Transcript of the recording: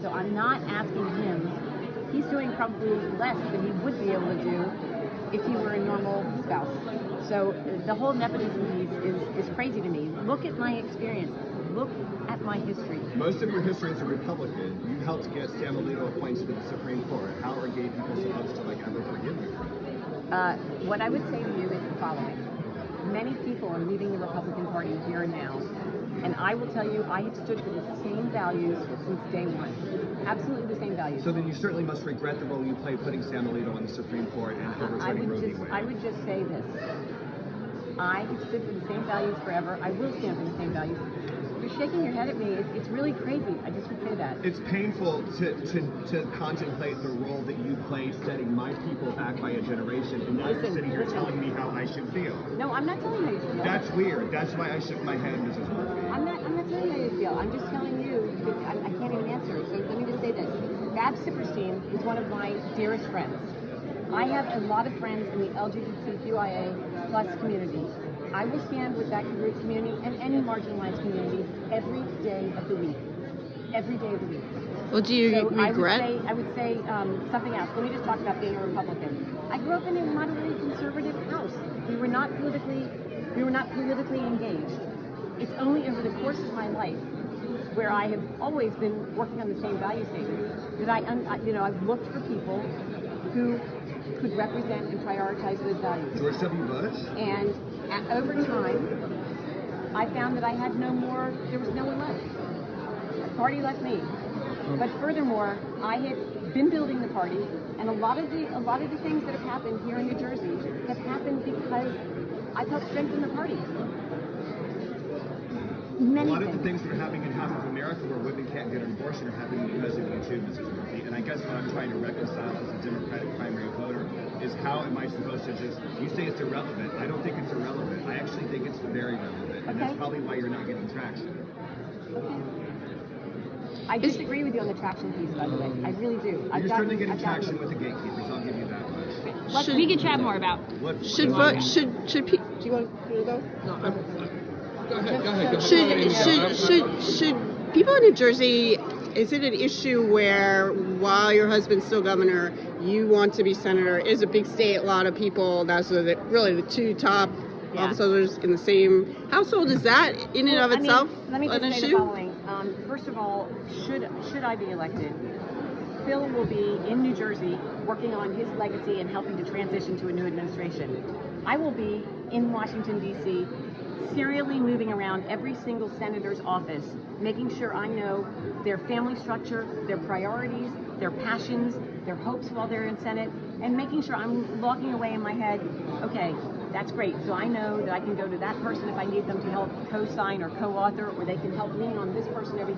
So I'm not asking him. He's doing probably less than he would be able to do if he were a normal spouse. So the whole nepotism piece is crazy to me. Look at my experience. Look at my history. Most of your history is a Republican. You helped get Sam Alito appointed to the Supreme Court. How are gay people supposed to ever forgive you for that? What I would say to you is the following. Many people are leaving the Republican Party here and now. And I will tell you, I have stood for the same values since day one. Absolutely the same values. So then you certainly must regret the role you played putting Sam Alito on the Supreme Court and overturning Roe v. Wade. I would just say this. I have stood for the same values forever. I will stand for the same values. You're shaking your head at me. It's really crazy. I just would say that. It's painful to contemplate the role that you played setting my people back by a generation, and now you're sitting here telling me how I should feel. No, I'm not telling you how you feel. That's weird. That's why I shook my head, Mrs. Murphy. I'm not telling you how you feel. I'm just telling you that I can't even answer. So let me just say this. Babs Sipperstein is one of my dearest friends. I have a lot of friends in the LGBTQIA plus community. I will stand with that community and any marginalized community every day of the week. Every day of the week. Well, do you regret? I would say something else. Let me just talk about being a Republican. I grew up in a moderately conservative house. We were not politically engaged. It's only over the course of my life, where I have always been working on the same value statement, that I've looked for people who could represent and prioritize those values. George W. Bush? And over time, I found that I had there was no one left. The party left me. But furthermore, I had been building the party, and a lot of the things that have happened here in New Jersey have happened because I've helped strengthen the party. A lot of the things that are happening in half of America where women can't get an abortion are happening because of you too, Mrs. Murphy. And I guess what I'm trying to reconcile as a Democratic primary voter is how am I supposed to you say it's irrelevant. I don't think it's irrelevant. I actually think it's very relevant. And that's probably why you're not getting traction. Okay. I disagree with you on the traction piece, by the way. I really do. You're certainly getting traction with the gatekeepers. I'll give you that much. We can chat more about. Should people? Do you want to go? No. Go ahead. Should people in New Jersey? Is it an issue where while your husband's still governor, you want to be senator? It's a big state. A lot of people. That's really the two top officers in the same household. Is that in and of itself let me just an say issue? the following. First of all, should I be elected? Phil will be in New Jersey working on his legacy and helping to transition to a new administration. I will be in Washington, D.C., serially moving around every single senator's office, making sure I know their family structure, their priorities, their passions, their hopes while they're in Senate, and making sure I'm logging away in my head, okay, that's great. So I know that I can go to that person if I need them to help co-sign or co-author, or they can help lean on this person every